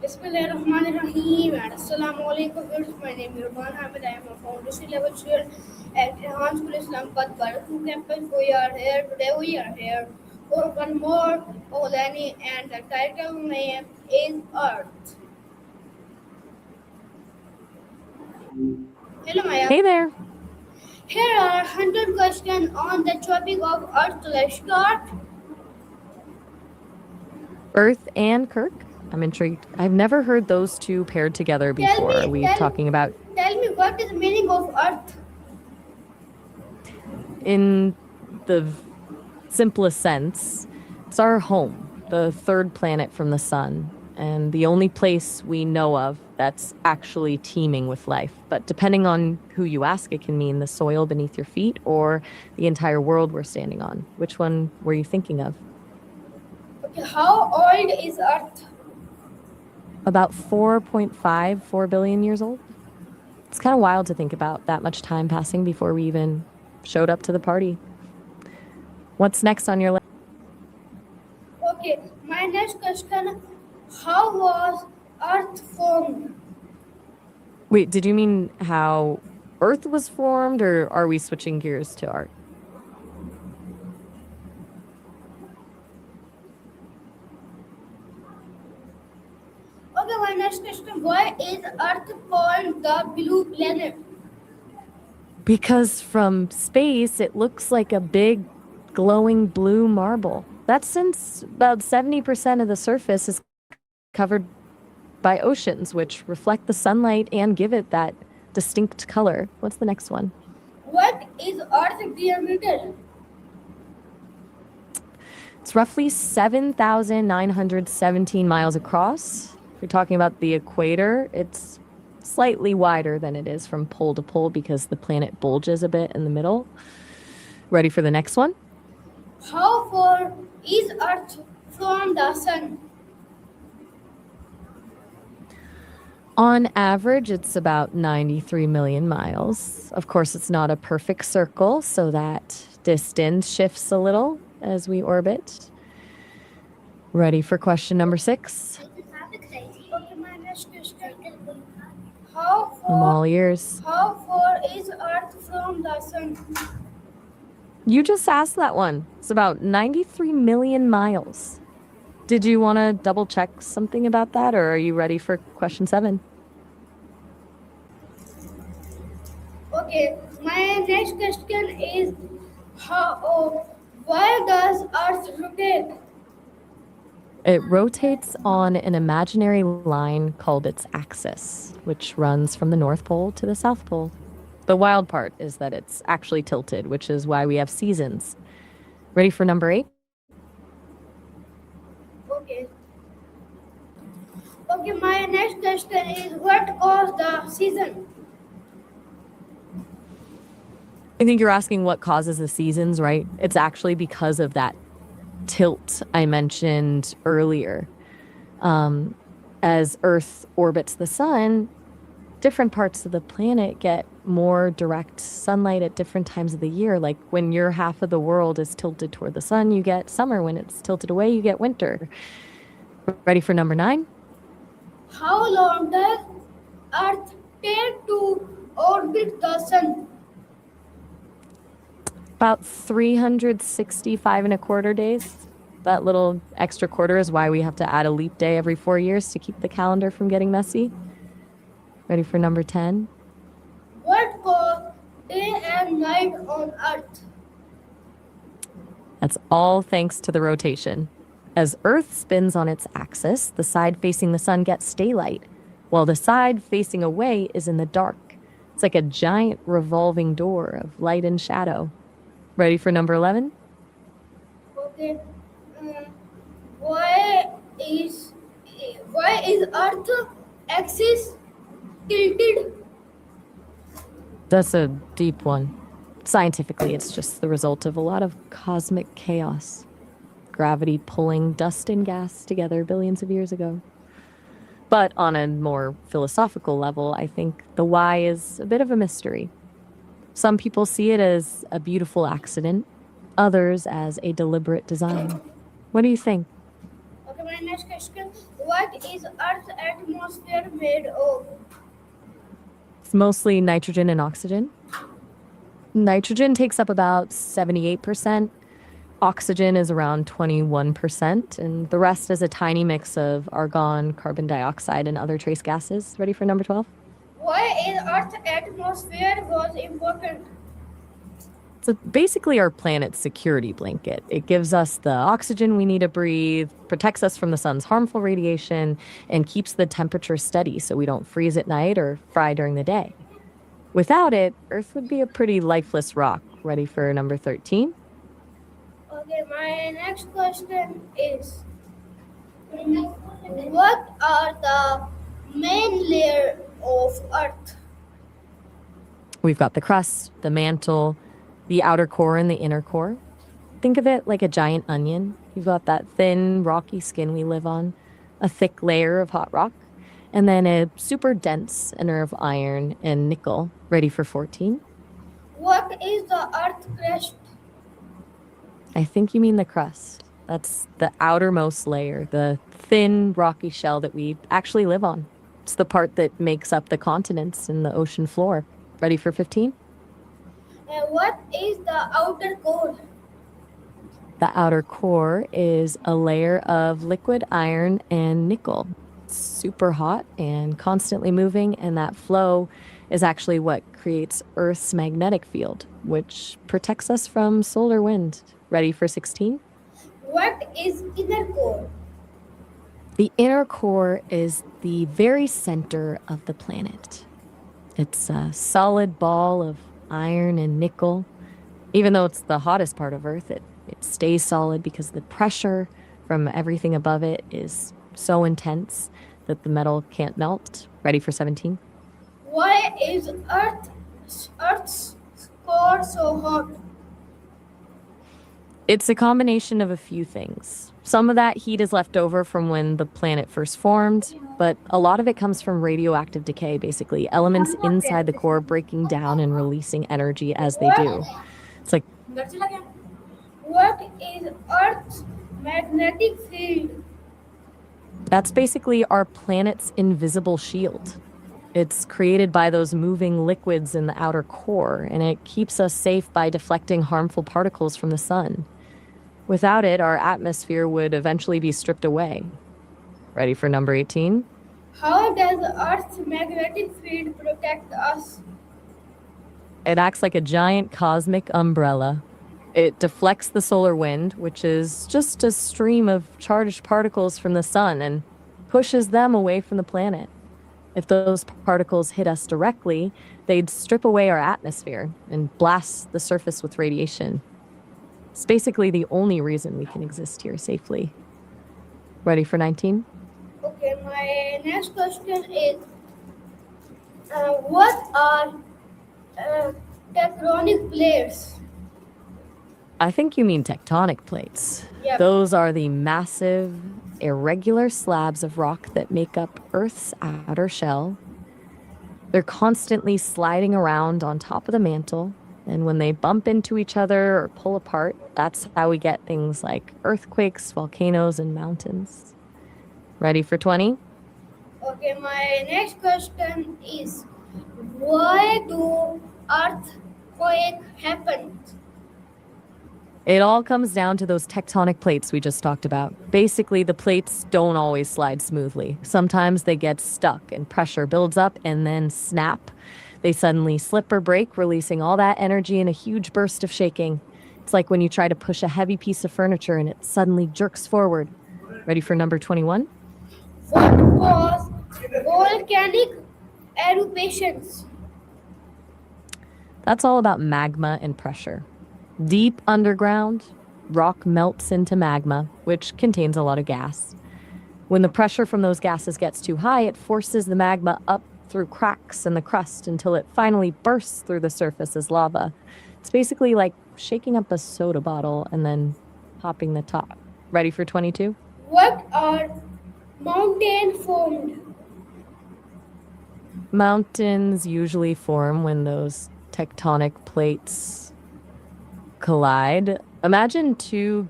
Bismillahirrahmanirrahim and Assalamu alaikum. My name is Urban Hamid. I am a foundation level student at Enhanced School Islam Qatar 2 campus. We are here today. We are here for one more Olani and the title name is Earth. Hello Maya. Hey there. Here are 100 questions on the topic of Earth. Let's start. Earth and Kirk. I'm intrigued. I've never heard those two paired together before. Are we talking about... Tell me what is the meaning of Earth? In the simplest sense, it's our home, the third planet from the sun, and the only place we know of that's actually teeming with life. But depending on who you ask, it can mean the soil beneath your feet or the entire world we're standing on. Which one were you thinking of? Okay, how old is Earth? About 4.54 billion years old. It's kind of wild to think about that much time passing before we even showed up to the party. What's next on your list? Okay, my next question, how was Earth formed? Wait, did you mean how Earth was formed, or are we switching gears to art? Okay, my next question, why is Earth called the blue planet? Because from space, it looks like a big glowing blue marble. That's since about 70% of the surface is covered by oceans, which reflect the sunlight and give it that distinct color. What's the next one? What is Earth's diameter? It's roughly 7,917 miles across. If you're talking about the equator, it's slightly wider than it is from pole to pole because the planet bulges a bit in the middle. Ready for the next one? How far is Earth from the sun? On average, it's about 93 million miles. Of course, it's not a perfect circle, so that distance shifts a little as we orbit. Ready for question number 6? Okay, my next question. I'm all ears. How far is Earth from the sun? You just asked that one. It's about 93 million miles. Did you want to double check something about that, or are you ready for question 7? Okay, my next question is why does Earth rotate? It rotates on an imaginary line called its axis, which runs from the North Pole to the South Pole. The wild part is that it's actually tilted, which is why we have seasons. Ready for number 8? Okay. Okay, my next question is what caused the season? I think you're asking what causes the seasons, right? It's actually because of that tilt I mentioned earlier. As Earth orbits the sun, different parts of the planet get more direct sunlight at different times of the year. Like when your half of the world is tilted toward the sun, you get summer. When it's tilted away, you get winter. Ready for number 9? How long does Earth take to orbit the sun? About 365 and a quarter days. That little extra quarter is why we have to add a leap day every 4 years to keep the calendar from getting messy. Ready for number 10? What goes day and night on Earth? That's all thanks to the rotation. As Earth spins on its axis, the side facing the sun gets daylight, while the side facing away is in the dark. It's like a giant revolving door of light and shadow. Ready for number 11? Okay. Why is Earth axis tilted? That's a deep one. Scientifically, it's just the result of a lot of cosmic chaos. Gravity pulling dust and gas together billions of years ago. But on a more philosophical level, I think the why is a bit of a mystery. Some people see it as a beautiful accident, others as a deliberate design. What do you think? Okay, my next question. What is Earth's atmosphere made of? It's mostly nitrogen and oxygen. Nitrogen takes up about 78%. Oxygen is around 21%, and the rest is a tiny mix of argon, carbon dioxide, and other trace gases. Ready for number 12? Why is Earth's atmosphere was important? So basically our planet's security blanket. It gives us the oxygen we need to breathe, protects us from the sun's harmful radiation, and keeps the temperature steady so we don't freeze at night or fry during the day. Without it, Earth would be a pretty lifeless rock. Ready for number 13? Okay, my next question is what are the main layer of Earth? We've got the crust, the mantle, the outer core, and the inner core. Think of it like a giant onion. You've got that thin, rocky skin we live on, a thick layer of hot rock, and then a super dense inner of iron and nickel. Ready for 14? What is the Earth crust? I think you mean the crust. That's the outermost layer, the thin, rocky shell that we actually live on. It's the part that makes up the continents and the ocean floor. Ready for 15? And what is the outer core? The outer core is a layer of liquid iron and nickel. It's super hot and constantly moving, and that flow is actually what creates Earth's magnetic field, which protects us from solar wind. Ready for 16? What is inner core? The inner core is the very center of the planet. It's a solid ball of iron and nickel. Even though it's the hottest part of Earth, it stays solid because the pressure from everything above it is so intense that the metal can't melt. Ready for 17? Why is Earth's core so hot? It's a combination of a few things. Some of that heat is left over from when the planet first formed, but a lot of it comes from radioactive decay, basically. Elements inside the core breaking down and releasing energy as they do. It's like What is Earth's magnetic field? that's basically our planet's invisible shield. It's created by those moving liquids in the outer core, and it keeps us safe by deflecting harmful particles from the sun. Without it, our atmosphere would eventually be stripped away. Ready for number 18? How does Earth's magnetic field protect us? It acts like a giant cosmic umbrella. It deflects the solar wind, which is just a stream of charged particles from the sun, and pushes them away from the planet. If those particles hit us directly, they'd strip away our atmosphere and blast the surface with radiation. It's basically the only reason we can exist here safely. Ready for 19? Okay, my next question is what are tectonic plates? I think you mean tectonic plates. Yep. Those are the massive, irregular slabs of rock that make up Earth's outer shell. They're constantly sliding around on top of the mantle, and when they bump into each other or pull apart, that's how we get things like earthquakes, volcanoes, and mountains. Ready for 20? Okay, my next question is why do earthquakes happen? It all comes down to those tectonic plates we just talked about. Basically, the plates don't always slide smoothly. Sometimes they get stuck and pressure builds up and then snap. They suddenly slip or break, releasing all that energy in a huge burst of shaking. It's like when you try to push a heavy piece of furniture and it suddenly jerks forward. Ready for number 21? What cause volcanic eruptions? That's all about magma and pressure. Deep underground, rock melts into magma, which contains a lot of gas. When the pressure from those gases gets too high, it forces the magma up through cracks in the crust until it finally bursts through the surface as lava. It's basically like shaking up a soda bottle and then popping the top. Ready for 22? What are mountains formed? Mountains usually form when those tectonic plates collide. Imagine two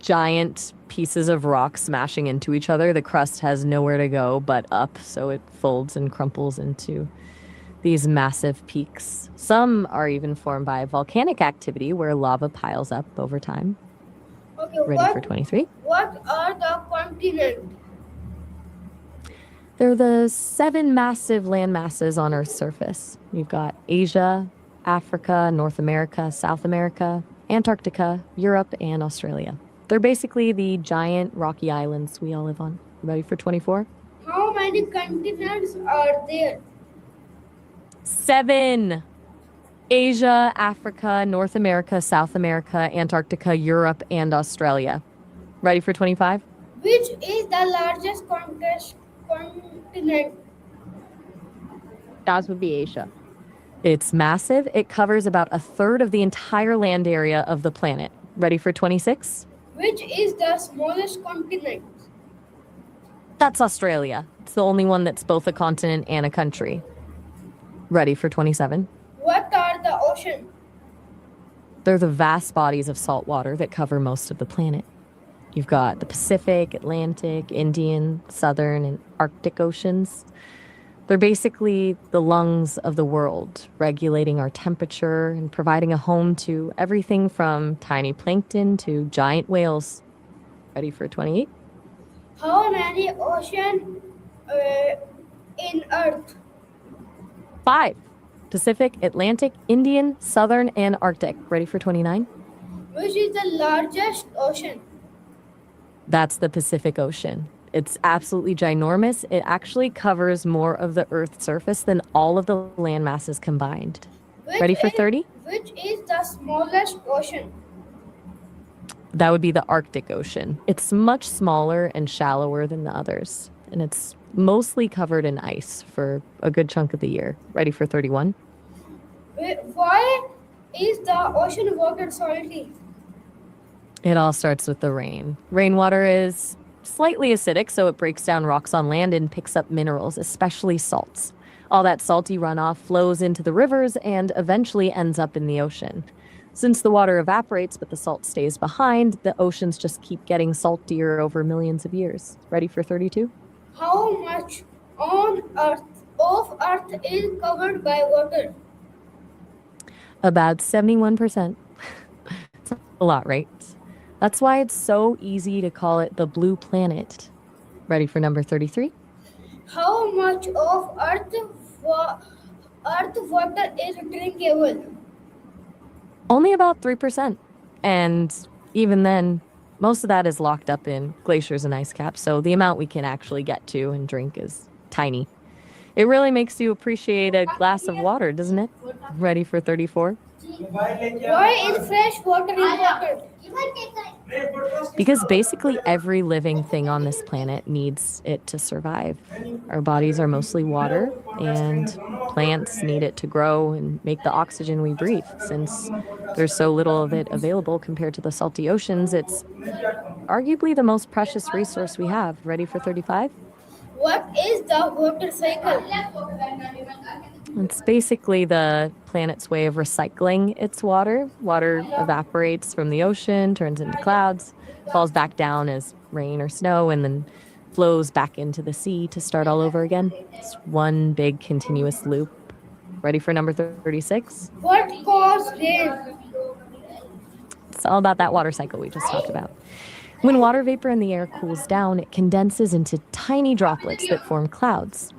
giant pieces of rock smashing into each other. The crust has nowhere to go but up, so it folds and crumples into these massive peaks. Some are even formed by volcanic activity where lava piles up over time. Okay, Ready for 23? what are the continents? They're the 7 massive land masses on Earth's surface. You've got Asia, Africa, North America, South America, Antarctica, Europe, and Australia. They're basically the giant rocky islands we all live on. Ready for 24? How many continents are there? 7. Asia, Africa, North America, South America, Antarctica, Europe, and Australia. Ready for 25? Which is the largest continent? That would be Asia. It's massive. It covers about a third of the entire land area of the planet. Ready for 26? Which is the smallest continent? That's Australia. It's the only one that's both a continent and a country. Ready for 27? What are the oceans? They're the vast bodies of salt water that cover most of the planet. You've got the Pacific, Atlantic, Indian, Southern, and Arctic oceans. They're basically the lungs of the world, regulating our temperature and providing a home to everything from tiny plankton to giant whales. Ready for 28? How many oceans in Earth? 5. Pacific, Atlantic, Indian, Southern, and Arctic. Ready for 29? Which is the largest ocean? That's the Pacific Ocean. It's absolutely ginormous. It actually covers more of the Earth's surface than all of the land masses combined. Ready for 30? Which is the smallest ocean? That would be the Arctic Ocean. It's much smaller and shallower than the others, and it's mostly covered in ice for a good chunk of the year. Ready for 31? Why is the ocean water salty? It all starts with the rain. Rainwater is slightly acidic, so it breaks down rocks on land and picks up minerals, especially salts. All that salty runoff flows into the rivers and eventually ends up in the ocean. Since the water evaporates but the salt stays behind, the oceans just keep getting saltier over millions of years. Ready for 32? How much of Earth is covered by water? About 71%. It's a lot, right? That's why it's so easy to call it the blue planet. Ready for number 33? How much of Earth water is drinkable? Only about 3%. And even then, most of that is locked up in glaciers and ice caps, so the amount we can actually get to and drink is tiny. It really makes you appreciate a glass of water, doesn't it? Ready for 34? Why is fresh water important? Because basically every living thing on this planet needs it to survive. Our bodies are mostly water, and plants need it to grow and make the oxygen we breathe. Since there's so little of it available compared to the salty oceans, it's arguably the most precious resource we have. Ready for 35? What is the water cycle? It's basically the planet's way of recycling its water. Water evaporates from the ocean, turns into clouds, falls back down as rain or snow, and then flows back into the sea to start all over again. It's one big continuous loop. Ready for number 36? What causes rain? It's all about that water cycle we just talked about. When water vapor in the air cools down, it condenses into tiny droplets that form clouds.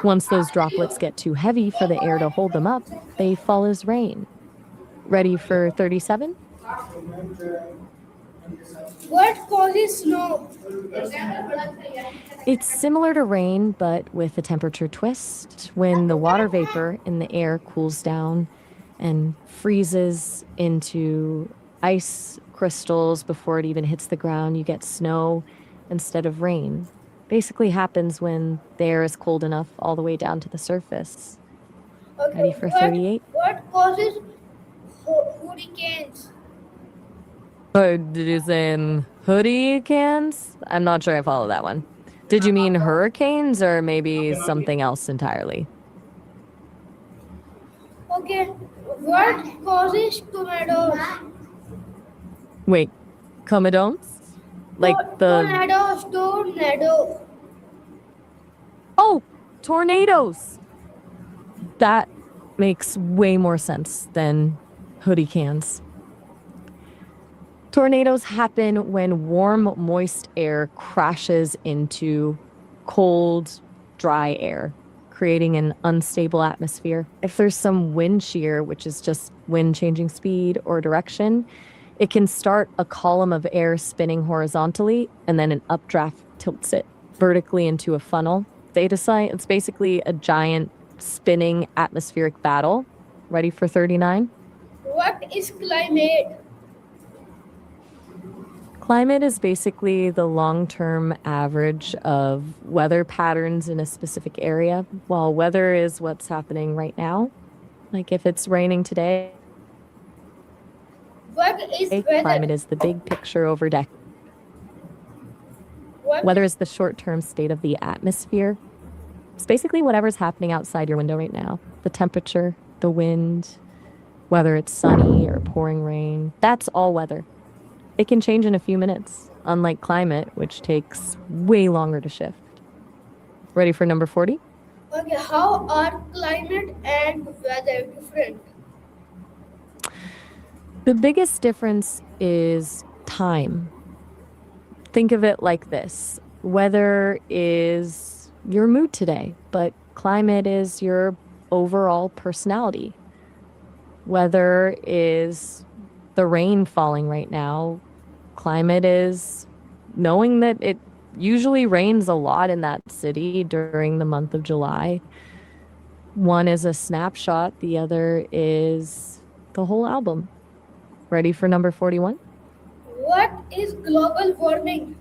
Once those droplets get too heavy for the air to hold them up, they fall as rain. Ready for 37? What causes snow? It's similar to rain, but with a temperature twist. When the water vapor in the air cools down and freezes into ice crystals before it even hits the ground, you get snow instead of rain. Basically happens when the air is cold enough all the way down to the surface. Okay, Ready for 38? What causes hurricanes? Did you say in hoodie cans? I'm not sure I follow that one. Did you mean hurricanes or maybe something else entirely? Okay, what causes tornadoes? Wait, comedones? Like the Tornado. oh, tornadoes. That makes way more sense than hoodie cans. Tornadoes happen when warm, moist air crashes into cold, dry air, creating an unstable atmosphere. If there's some wind shear, which is just wind changing speed or direction, it can start a column of air spinning horizontally, and then an updraft tilts it vertically into a funnel. Data science, it's basically a giant spinning atmospheric battle. Ready for 39? What is climate? Climate is basically the long-term average of weather patterns in a specific area, while weather is what's happening right now. Like if it's raining today, What is climate weather? is the big picture over decades. What? Weather is the short-term state of the atmosphere. It's basically whatever's happening outside your window right now. The temperature, the wind, whether it's sunny or pouring rain. That's all weather. It can change in a few minutes, unlike climate, which takes way longer to shift. Ready for number 40? Okay, how are climate and weather different? The biggest difference is time. Think of it like this. Weather is your mood today, but climate is your overall personality. Weather is the rain falling right now. Climate is knowing that it usually rains a lot in that city during the month of July. One is a snapshot, the other is the whole album. Ready for number 41? What is global warming?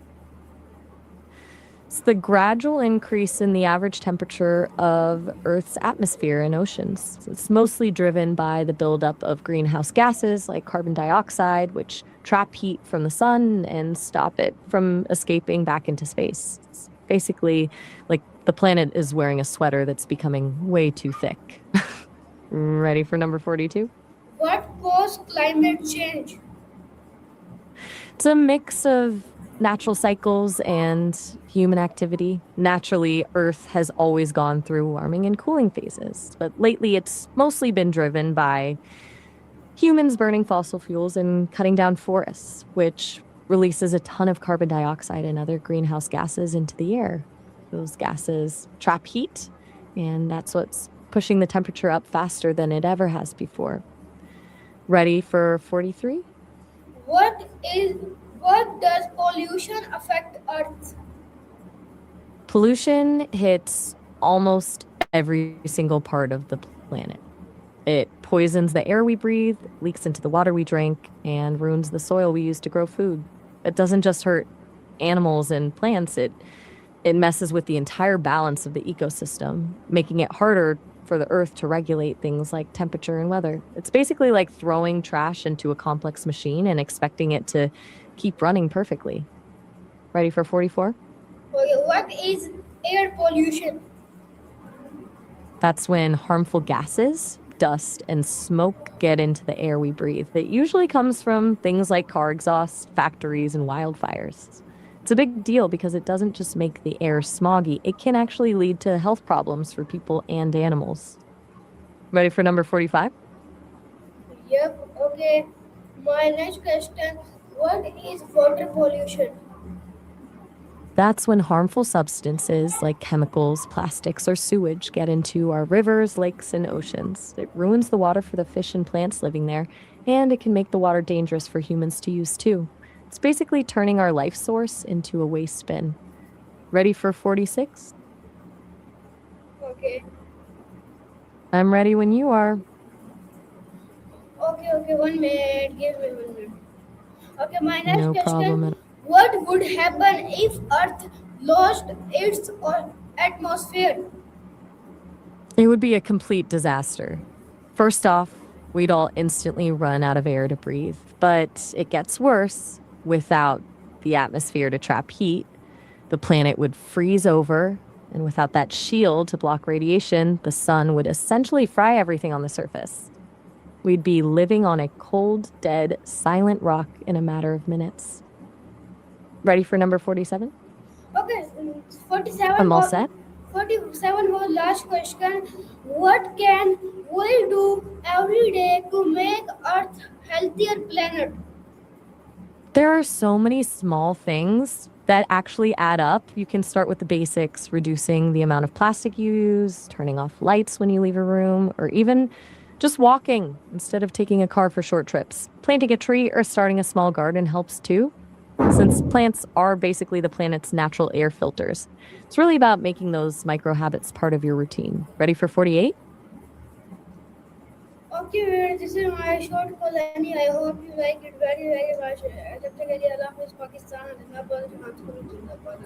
It's the gradual increase in the average temperature of Earth's atmosphere and oceans. So it's mostly driven by the buildup of greenhouse gases like carbon dioxide, which trap heat from the sun and stop it from escaping back into space. It's basically like the planet is wearing a sweater that's becoming way too thick. Ready for number 42? What caused climate change? It's a mix of natural cycles and human activity. Naturally, Earth has always gone through warming and cooling phases, but lately it's mostly been driven by humans burning fossil fuels and cutting down forests, which releases a ton of carbon dioxide and other greenhouse gases into the air. Those gases trap heat, and that's what's pushing the temperature up faster than it ever has before. Ready for 43? What does pollution affect Earth? Pollution hits almost every single part of the planet. It poisons the air we breathe, leaks into the water we drink, and ruins the soil we use to grow food. It doesn't just hurt animals and plants, it messes with the entire balance of the ecosystem, making it harder for the Earth to regulate things like temperature and weather. It's basically like throwing trash into a complex machine and expecting it to keep running perfectly. Ready for 44? Okay, what is air pollution? That's when harmful gases, dust, and smoke get into the air we breathe. It usually comes from things like car exhaust, factories, and wildfires. It's a big deal because it doesn't just make the air smoggy, it can actually lead to health problems for people and animals. Ready for number 45? Yep, okay. My next question, what is water pollution? That's when harmful substances like chemicals, plastics, or sewage get into our rivers, lakes, and oceans. It ruins the water for the fish and plants living there, and it can make the water dangerous for humans to use too. It's basically turning our life source into a waste bin. Ready for 46? Okay. I'm ready when you are. Okay, 1 minute. Give me 1 minute. Okay, my next No problem question. at What would happen if Earth lost its atmosphere? It would be a complete disaster. First off, we'd all instantly run out of air to breathe, but it gets worse. Without the atmosphere to trap heat, the planet would freeze over, and without that shield to block radiation, the sun would essentially fry everything on the surface. We'd be living on a cold, dead, silent rock in a matter of minutes. Ready for number 47? Okay, 47 I'm all was set. 47 was last question. What can we do every day to make Earth healthier planet? There are so many small things that actually add up. You can start with the basics, reducing the amount of plastic you use, turning off lights when you leave a room, or even just walking instead of taking a car for short trips. Planting a tree or starting a small garden helps too, since plants are basically the planet's natural air filters. It's really about making those micro habits part of your routine. Ready for 48? Okay, viewers, this is my short colony. I hope you like it very, very much. जब तक के लिए अल्लाह हाफिज़ पाकिस्तान जिंदाबाद, France को भी जिंदाबाद।